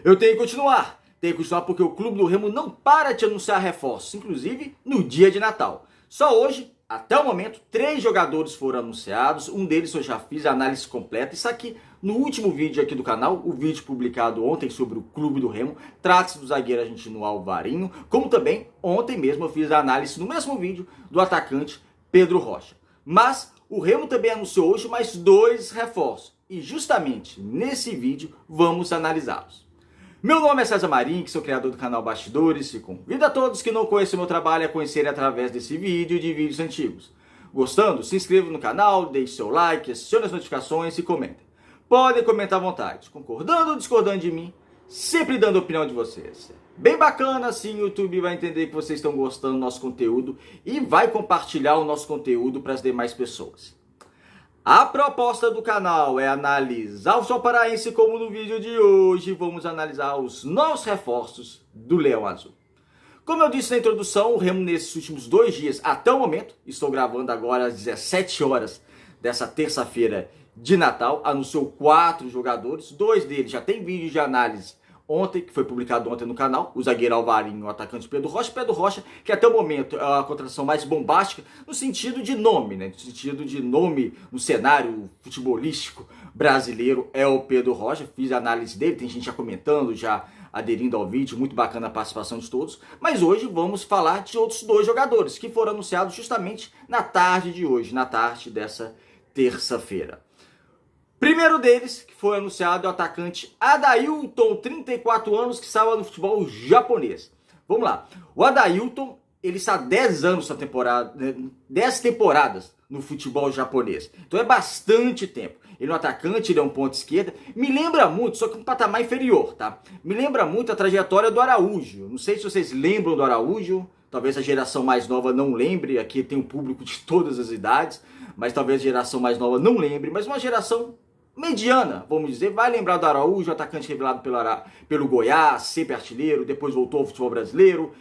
Eu tenho que continuar. Tenho que continuar porque o Clube do Remo não para de anunciar reforços, inclusive no dia de Natal. Só hoje, até o momento, 3 jogadores foram anunciados. Um deles eu já fiz a análise completa. Isso aqui no último vídeo aqui do canal, o vídeo publicado ontem sobre o Clube do Remo. Trata-se do zagueiro argentino Alvarinho, como também ontem mesmo eu fiz a análise no mesmo vídeo do atacante Pedro Rocha. Mas o Remo também anunciou hoje mais 2 reforços. E justamente nesse vídeo vamos analisá-los. Meu nome é César Marim, que sou criador do canal Bastidores, e convido a todos que não conhecem meu trabalho a conhecerem através desse vídeo e de vídeos antigos. Gostando? Se inscreva no canal, deixe seu like, acione as notificações e comentem. Podem comentar à vontade, concordando ou discordando de mim, sempre dando a opinião de vocês. Bem bacana, assim o YouTube vai entender que vocês estão gostando do nosso conteúdo e vai compartilhar o nosso conteúdo para as demais pessoas. A proposta do canal é analisar o Sol Paraense, como no vídeo de hoje vamos analisar os novos reforços do Leão Azul. Como eu disse na introdução, o Remo nesses últimos 2 dias, até o momento, estou gravando agora às 17 horas dessa terça-feira de Natal, anunciou 4 jogadores, 2 deles já tem vídeo de análise ontem, que foi publicado ontem no canal, o zagueiro Alvarinho, o atacante Pedro Rocha, que até o momento é a contratação mais bombástica no sentido de nome, né? No sentido de nome no cenário futebolístico brasileiro é o Pedro Rocha. Fiz a análise dele, tem gente já comentando, já aderindo ao vídeo, muito bacana a participação de todos. Mas hoje vamos falar de outros 2 jogadores que foram anunciados justamente na tarde de hoje, na tarde dessa terça-feira. Primeiro deles, que foi anunciado, é o atacante Adailton, 34 anos, que estava no futebol japonês. Vamos lá. O Adailton, ele está há 10 anos na temporada, 10 temporadas no futebol japonês. Então é bastante tempo. Ele é um atacante, ele é um ponta esquerda. Me lembra muito, só que um patamar inferior, tá? Me lembra muito a trajetória do Araújo. Não sei se vocês lembram do Araújo. Talvez a geração mais nova não lembre. Aqui tem um público de todas as idades. Mas talvez a geração mais nova não lembre. Mas uma geração mediana, vamos dizer, vai lembrar do Araújo, atacante revelado pelo Goiás, sempre artilheiro, depois voltou ao futebol brasileiro,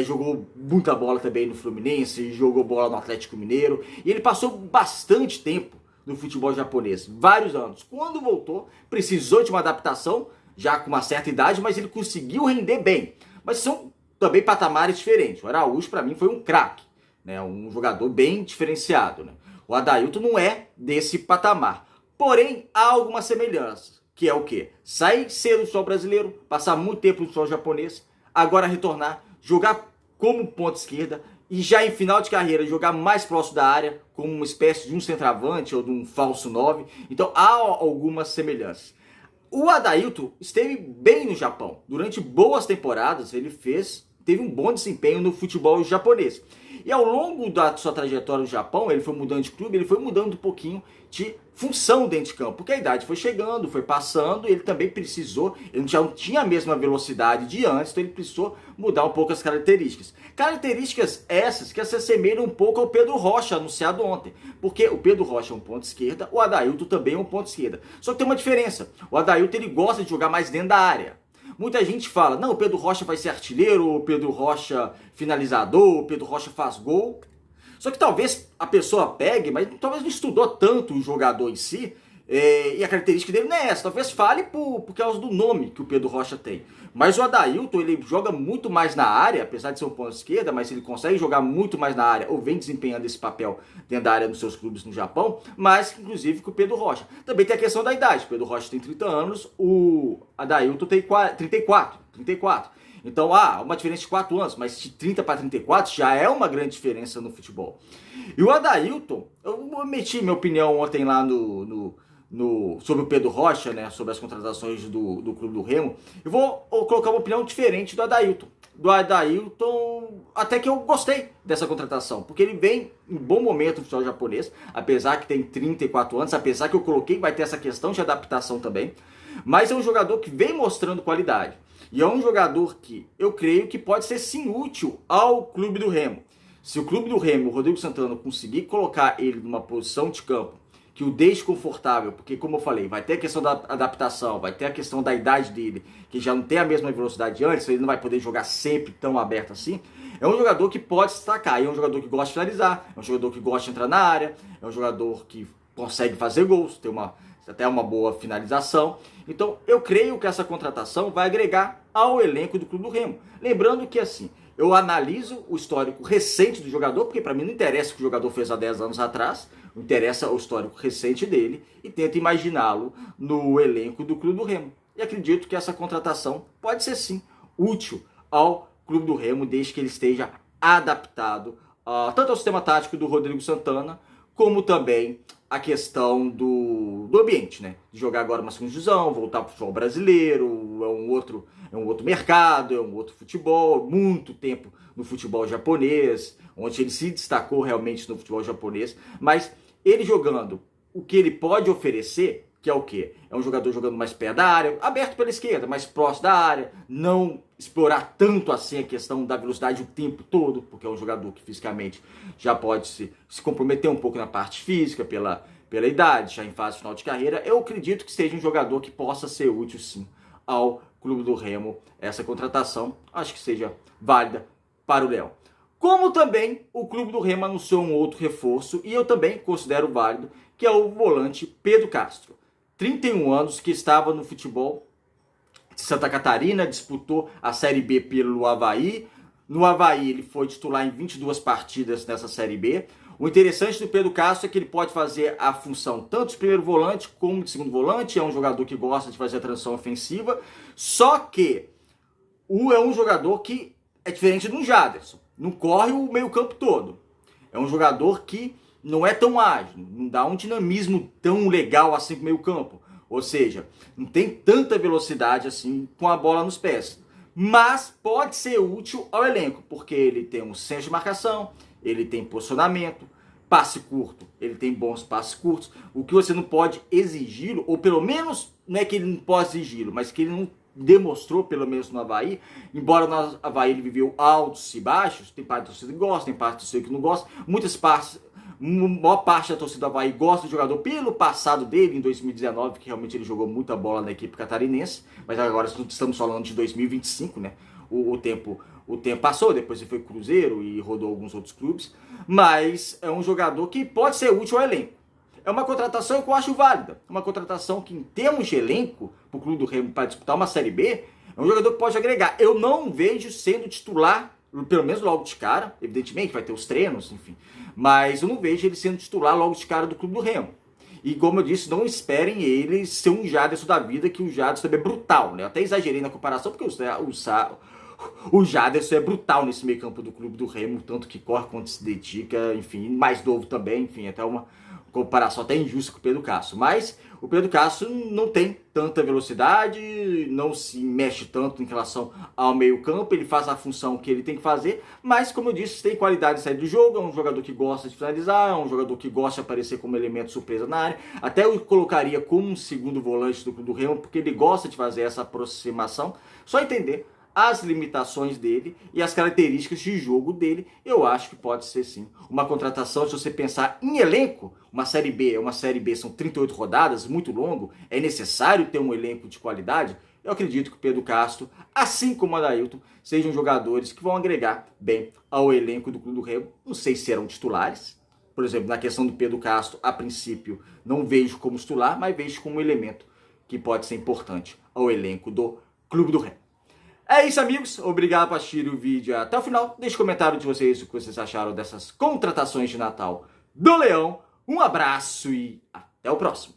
jogou muita bola também no Fluminense, jogou bola no Atlético Mineiro, e ele passou bastante tempo no futebol japonês, vários anos. Quando voltou, precisou de uma adaptação, já com uma certa idade, mas ele conseguiu render bem. Mas são também patamares diferentes. O Araújo, para mim, foi um craque, né? Um jogador bem diferenciado, né? O Adailton não é desse patamar. Porém, há algumas semelhanças, que é o quê? Sair cedo do futebol brasileiro, passar muito tempo no futebol japonês, agora retornar, jogar como ponta esquerda e já em final de carreira jogar mais próximo da área, como uma espécie de um centroavante ou de um falso 9. Então há algumas semelhanças. O Adailton esteve bem no Japão. Durante boas temporadas ele teve um bom desempenho no futebol japonês. E ao longo da sua trajetória no Japão, ele foi mudando de clube, ele foi mudando um pouquinho de função dentro de campo, porque a idade foi chegando, foi passando, e ele também precisou, ele já não tinha a mesma velocidade de antes, então ele precisou mudar um pouco as características. Características essas que se assemelham um pouco ao Pedro Rocha, anunciado ontem, porque o Pedro Rocha é um ponto esquerda, o Adailton também é um ponto esquerda. Só que tem uma diferença, o Adailton ele gosta de jogar mais dentro da área. Muita gente fala, não, o Pedro Rocha vai ser artilheiro, o Pedro Rocha finalizador, o Pedro Rocha faz gol. Só que talvez a pessoa pegue, mas talvez não estudou tanto o jogador em si, e a característica dele não é essa. Talvez fale por causa do nome que o Pedro Rocha tem. Mas o Adailton, ele joga muito mais na área, apesar de ser um ponto esquerda, mas ele consegue jogar muito mais na área, ou vem desempenhando esse papel dentro da área nos seus clubes no Japão, mais inclusive que o Pedro Rocha. Também tem a questão da idade. O Pedro Rocha tem 30 anos, o Adailton tem 34. Então há uma diferença de 4 anos, mas de 30 para 34 já é uma grande diferença no futebol. E o Adailton, eu meti minha opinião ontem lá sobre o Pedro Rocha, né, sobre as contratações do Clube do Remo. Eu vou colocar uma opinião diferente do Adailton. Do Adailton, até que eu gostei dessa contratação, porque ele vem em bom momento no futebol japonês, apesar que tem 34 anos, apesar que eu coloquei vai ter essa questão de adaptação também, mas é um jogador que vem mostrando qualidade. E é um jogador que eu creio que pode ser sim útil ao Clube do Remo. Se o Clube do Remo, o Rodrigo Santana, conseguir colocar ele numa posição de campo que o deixe confortável, porque como eu falei, vai ter a questão da adaptação, vai ter a questão da idade dele, que já não tem a mesma velocidade de antes, ele não vai poder jogar sempre tão aberto assim. É um jogador que pode se destacar, é um jogador que gosta de finalizar, é um jogador que gosta de entrar na área, é um jogador que consegue fazer gols, até uma boa finalização. Então eu creio que essa contratação vai agregar ao elenco do Clube do Remo. Lembrando que assim, eu analiso o histórico recente do jogador, porque para mim não interessa o que o jogador fez há 10 anos atrás, não interessa o histórico recente dele, e tento imaginá-lo no elenco do Clube do Remo. E acredito que essa contratação pode ser sim útil ao Clube do Remo, desde que ele esteja adaptado tanto ao sistema tático do Rodrigo Santana, como também a questão do ambiente, né? De jogar agora uma segunda divisão, voltar para o futebol brasileiro, é um outro mercado, é um outro futebol, muito tempo no futebol japonês, onde ele se destacou realmente no futebol japonês, mas ele jogando o que ele pode oferecer, que é o quê? É um jogador jogando mais perto da área, aberto pela esquerda, mais próximo da área, não explorar tanto assim a questão da velocidade o tempo todo, porque é um jogador que fisicamente já pode se comprometer um pouco na parte física, pela idade, já em fase final de carreira. Eu acredito que seja um jogador que possa ser útil sim ao Clube do Remo. Essa contratação acho que seja válida para o Leão. Como também o Clube do Remo anunciou um outro reforço, e eu também considero válido, que é o volante Pedro Castro. 31 anos, que estava no futebol de Santa Catarina, disputou a Série B pelo Avaí. No Avaí ele foi titular em 22 partidas nessa Série B. O interessante do Pedro Castro é que ele pode fazer a função tanto de primeiro volante como de segundo volante. É um jogador que gosta de fazer a transição ofensiva, só que é um jogador que é diferente do Jaderson. Não corre o meio campo todo. É um jogador que não é tão ágil, não dá um dinamismo tão legal assim pro meio campo. Ou seja, não tem tanta velocidade assim com a bola nos pés. Mas pode ser útil ao elenco, porque ele tem um senso de marcação, ele tem posicionamento, passe curto, ele tem bons passes curtos. O que você não pode exigi-lo, ou pelo menos não é que ele não possa exigi-lo, mas que ele não demonstrou, pelo menos no Avaí, embora no Avaí ele viveu altos e baixos, tem parte da torcida que gosta, tem parte da torcida que não gosta, maior parte da torcida do Avaí gosta do jogador pelo passado dele, em 2019, que realmente ele jogou muita bola na equipe catarinense, mas agora estamos falando de 2025, né? O tempo passou, depois ele foi Cruzeiro e rodou alguns outros clubes, mas é um jogador que pode ser útil ao elenco. É uma contratação que eu acho válida, uma contratação que em termos de elenco, para o Clube do Remo para disputar uma Série B, é um jogador que pode agregar. Eu não vejo sendo titular, pelo menos logo de cara, evidentemente vai ter os treinos, enfim, mas eu não vejo ele sendo titular logo de cara do Clube do Remo. E como eu disse, não esperem ele ser um Jaderson da vida, que o Jaderson também é brutal, né? Eu até exagerei na comparação, porque o Jaderson é brutal nesse meio campo do Clube do Remo, tanto que corre quanto se dedica, enfim, mais novo também, enfim, até uma comparação até injusta com o Pedro Castro. Mas o Pedro Castro não tem tanta velocidade, não se mexe tanto em relação ao meio campo, ele faz a função que ele tem que fazer, mas como eu disse, tem qualidade de sair do jogo, é um jogador que gosta de finalizar, é um jogador que gosta de aparecer como elemento surpresa na área. Até eu colocaria como um segundo volante do Remo, porque ele gosta de fazer essa aproximação. Só entender as limitações dele e as características de jogo dele, eu acho que pode ser sim uma contratação. Se você pensar em elenco, uma Série B são 38 rodadas, muito longo, é necessário ter um elenco de qualidade. Eu acredito que o Pedro Castro, assim como o Adailton, sejam jogadores que vão agregar bem ao elenco do Clube do Remo. Não sei se serão titulares, por exemplo, na questão do Pedro Castro, a princípio não vejo como titular, mas vejo como um elemento que pode ser importante ao elenco do Clube do Remo. É isso, amigos. Obrigado por assistir o vídeo até o final. Deixe um comentário de vocês o que vocês acharam dessas contratações de Natal do Leão. Um abraço e até o próximo.